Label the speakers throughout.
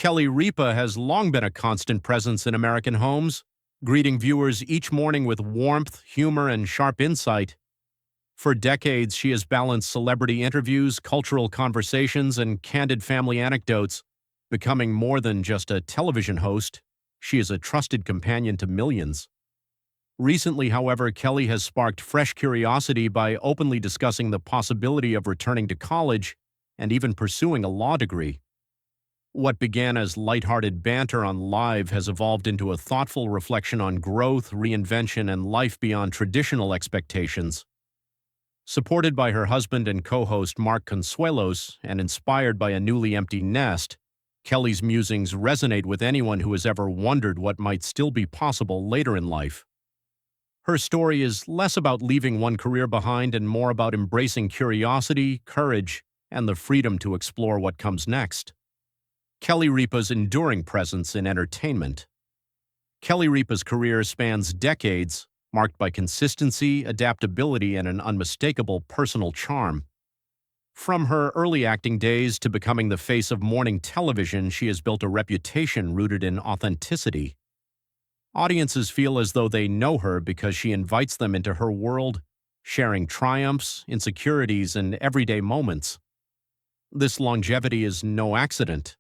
Speaker 1: Kelly Ripa has long been a constant presence in American homes, greeting viewers each morning with warmth, humor, and sharp insight. For decades, she has balanced celebrity interviews, cultural conversations, and candid family anecdotes, becoming more than just a television host. She is a trusted companion to millions. Recently, however, Kelly has sparked fresh curiosity by openly discussing the possibility of returning to college and even pursuing a law degree. What began as lighthearted banter on Live has evolved into a thoughtful reflection on growth, reinvention, and life beyond traditional expectations. Supported by her husband and co-host Mark Consuelos and inspired by a newly empty nest, Kelly's musings resonate with anyone who has ever wondered what might still be possible later in life. Her story is less about leaving one career behind and more about embracing curiosity, courage, and the freedom to explore what comes next. Kelly Ripa's enduring presence in entertainment. Kelly Ripa's career spans decades, marked by consistency, adaptability, and an unmistakable personal charm. From her early acting days to becoming the face of morning television, she has built a reputation rooted in authenticity. Audiences feel as though they know her because she invites them into her world, sharing triumphs, insecurities, and everyday moments. This longevity is no accident.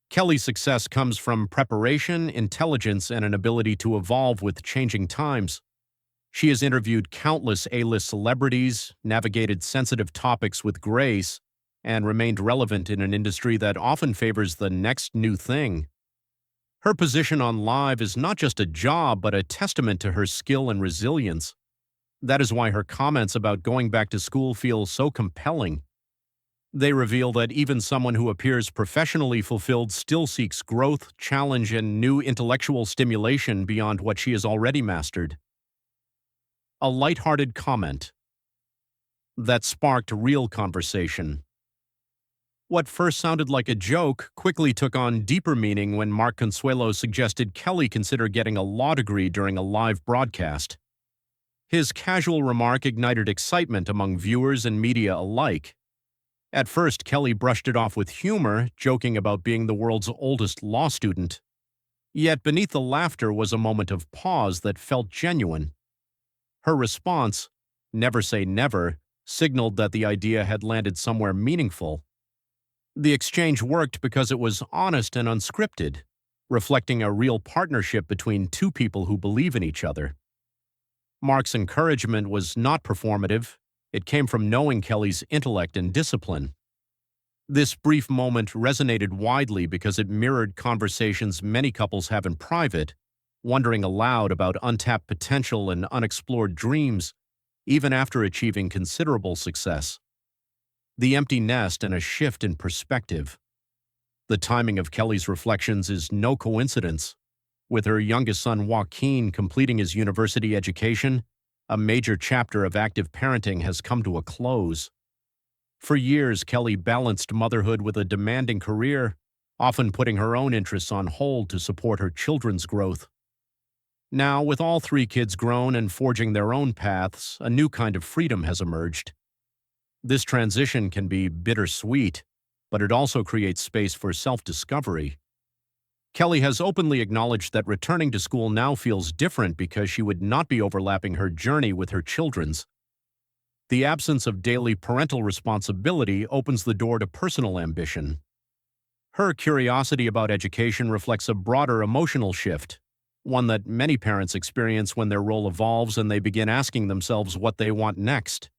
Speaker 1: Kelly's success comes from preparation, intelligence, and an ability to evolve with changing times. She has interviewed countless A-list celebrities, navigated sensitive topics with grace, and remained relevant in an industry that often favors the next new thing. Her position on Live is not just a job, but a testament to her skill and resilience. That is why her comments about going back to school feel so compelling. They reveal that even someone who appears professionally fulfilled still seeks growth, challenge, and new intellectual stimulation beyond what she has already mastered. A lighthearted comment that sparked real conversation. What first sounded like a joke quickly took on deeper meaning when Mark Consuelo suggested Kelly consider getting a law degree during a live broadcast. His casual remark ignited excitement among viewers and media alike. At first, Kelly brushed it off with humor, joking about being the world's oldest law student. Yet beneath the laughter was a moment of pause that felt genuine. Her response, "Never say never," signaled that the idea had landed somewhere meaningful. The exchange worked because it was honest and unscripted, reflecting a real partnership between two people who believe in each other. Mark's encouragement was not performative. It came from knowing Kelly's intellect and discipline. This brief moment resonated widely because it mirrored conversations many couples have in private, wondering aloud about untapped potential and unexplored dreams, even after achieving considerable success. The empty nest and a shift in perspective. The timing of Kelly's reflections is no coincidence. With her youngest son Joaquin completing his university education, a major chapter of active parenting has come to a close. For years, Kelly balanced motherhood with a demanding career, often putting her own interests on hold to support her children's growth. Now, with all three kids grown and forging their own paths, a new kind of freedom has emerged. This transition can be bittersweet, but it also creates space for self-discovery. Kelly has openly acknowledged that returning to school now feels different because she would not be overlapping her journey with her children's. The absence of daily parental responsibility opens the door to personal ambition. Her curiosity about education reflects a broader emotional shift, one that many parents experience when their role evolves and they begin asking themselves what they want next.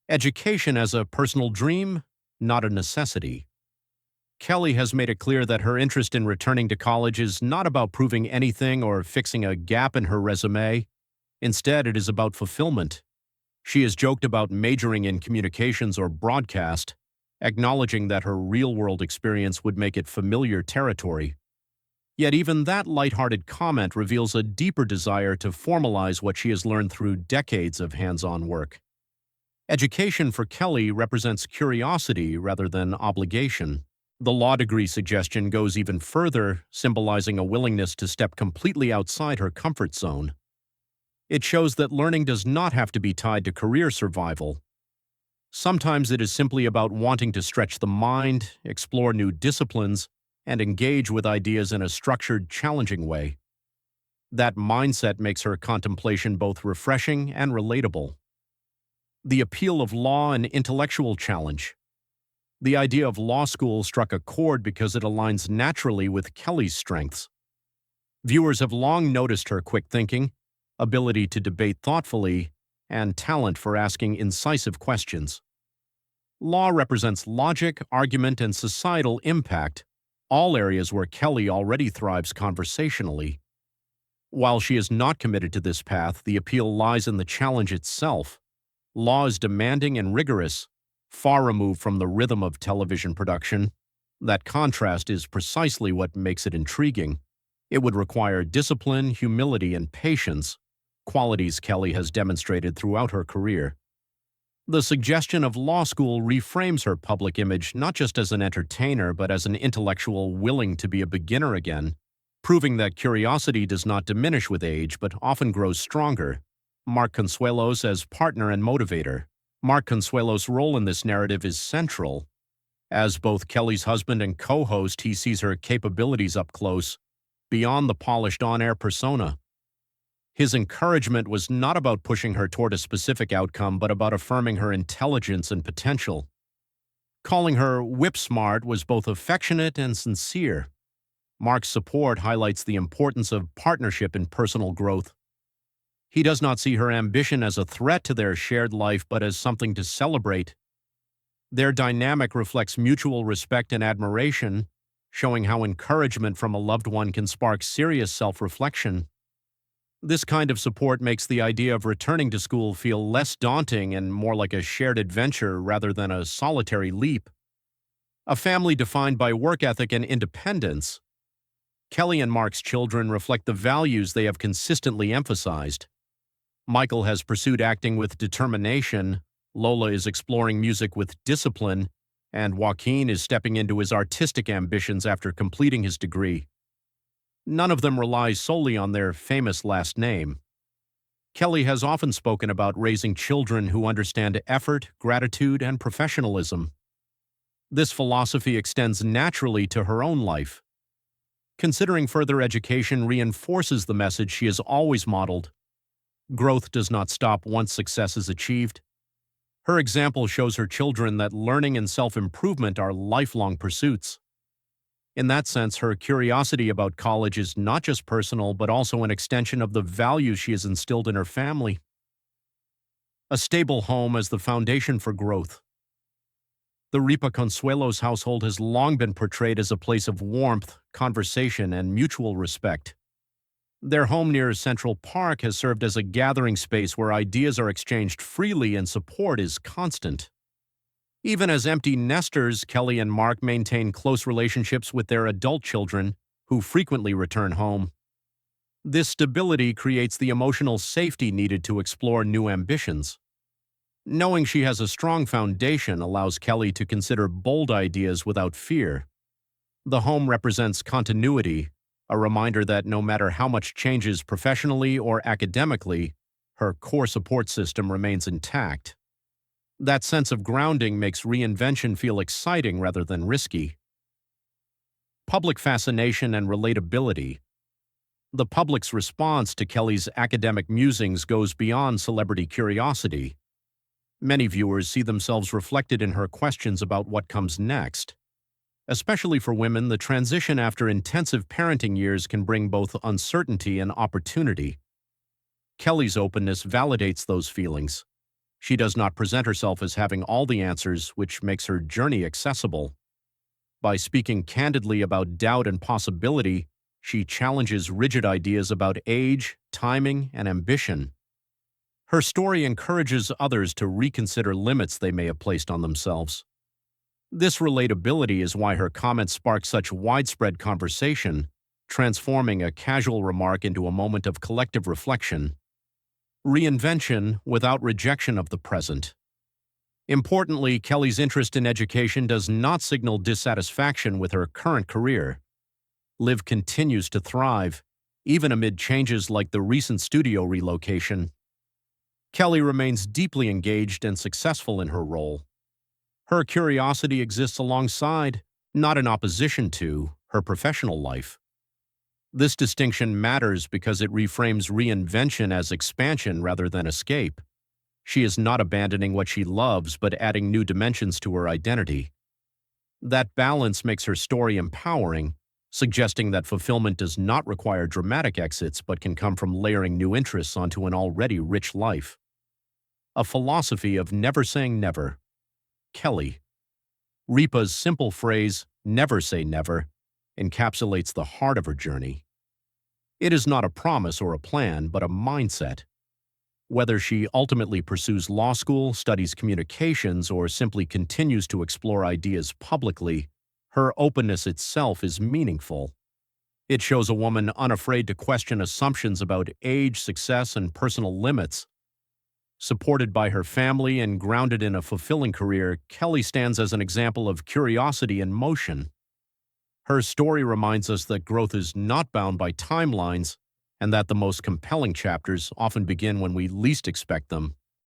Speaker 1: Education as a personal dream, not a necessity. Kelly has made it clear that her interest in returning to college is not about proving anything or fixing a gap in her resume. Instead, it is about fulfillment. She has joked about majoring in communications or broadcast, acknowledging that her real-world experience would make it familiar territory. Yet even that lighthearted comment reveals a deeper desire to formalize what she has learned through decades of hands-on work. Education for Kelly represents curiosity rather than obligation. The law degree suggestion goes even further, symbolizing a willingness to step completely outside her comfort zone. It shows that learning does not have to be tied to career survival. Sometimes it is simply about wanting to stretch the mind, explore new disciplines, and engage with ideas in a structured, challenging way. That mindset makes her contemplation both refreshing and relatable. The appeal of law and intellectual challenge. The idea of law school struck a chord because it aligns naturally with Kelly's strengths. Viewers have long noticed her quick thinking, ability to debate thoughtfully, and talent for asking incisive questions. Law represents logic, argument, and societal impact, all areas where Kelly already thrives conversationally. While she is not committed to this path, the appeal lies in the challenge itself. Law is demanding and rigorous, far removed from the rhythm of television production. That contrast is precisely what makes it intriguing. It would require discipline, humility, and patience, qualities Kelly has demonstrated throughout her career. The suggestion of law school reframes her public image not just as an entertainer but as an intellectual willing to be a beginner again, proving that curiosity does not diminish with age but often grows stronger. Mark Consuelos as partner and motivator. Mark Consuelos' role in this narrative is central. As both Kelly's husband and co-host, he sees her capabilities up close, beyond the polished on-air persona. His encouragement was not about pushing her toward a specific outcome, but about affirming her intelligence and potential. Calling her whip-smart was both affectionate and sincere. Mark's support highlights the importance of partnership in personal growth. He does not see her ambition as a threat to their shared life, but as something to celebrate. Their dynamic reflects mutual respect and admiration, showing how encouragement from a loved one can spark serious self-reflection. This kind of support makes the idea of returning to school feel less daunting and more like a shared adventure rather than a solitary leap. A family defined by work ethic and independence. Kelly and Mark's children reflect the values they have consistently emphasized. Michael has pursued acting with determination, Lola is exploring music with discipline, and Joaquin is stepping into his artistic ambitions after completing his degree. None of them relies solely on their famous last name. Kelly has often spoken about raising children who understand effort, gratitude, and professionalism. This philosophy extends naturally to her own life. Considering further education reinforces the message she has always modeled. Growth does not stop once success is achieved. Her example shows her children that learning and self-improvement are lifelong pursuits. In that sense, her curiosity about college is not just personal, but also an extension of the values she has instilled in her family. A stable home as the foundation for growth. The Ripa Consuelos household has long been portrayed as a place of warmth, conversation, and mutual respect. Their home near Central Park has served as a gathering space where ideas are exchanged freely and support is constant. Even as empty nesters, Kelly and Mark maintain close relationships with their adult children, who frequently return home. This stability creates the emotional safety needed to explore new ambitions. Knowing she has a strong foundation allows Kelly to consider bold ideas without fear. The home represents continuity, a reminder that no matter how much changes professionally or academically, her core support system remains intact. That sense of grounding makes reinvention feel exciting rather than risky. Public fascination and relatability. The public's response to Kelly's academic musings goes beyond celebrity curiosity. Many viewers see themselves reflected in her questions about what comes next. Especially for women, the transition after intensive parenting years can bring both uncertainty and opportunity. Kelly's openness validates those feelings. She does not present herself as having all the answers, which makes her journey accessible. By speaking candidly about doubt and possibility, she challenges rigid ideas about age, timing, and ambition. Her story encourages others to reconsider limits they may have placed on themselves. This relatability is why her comments spark such widespread conversation, transforming a casual remark into a moment of collective reflection. Reinvention without rejection of the present. Importantly, Kelly's interest in education does not signal dissatisfaction with her current career. Liv continues to thrive, even amid changes like the recent studio relocation. Kelly remains deeply engaged and successful in her role. Her curiosity exists alongside, not in opposition to, her professional life. This distinction matters because it reframes reinvention as expansion rather than escape. She is not abandoning what she loves, but adding new dimensions to her identity. That balance makes her story empowering, suggesting that fulfillment does not require dramatic exits but can come from layering new interests onto an already rich life. A philosophy of never saying never. Kelly. Ripa's simple phrase, "never say never," encapsulates the heart of her journey. It is not a promise or a plan, but a mindset. Whether she ultimately pursues law school, studies communications, or simply continues to explore ideas publicly, her openness itself is meaningful. It shows a woman unafraid to question assumptions about age, success, and personal limits. Supported by her family and grounded in a fulfilling career, Kelly stands as an example of curiosity in motion. Her story reminds us that growth is not bound by timelines and that the most compelling chapters often begin when we least expect them.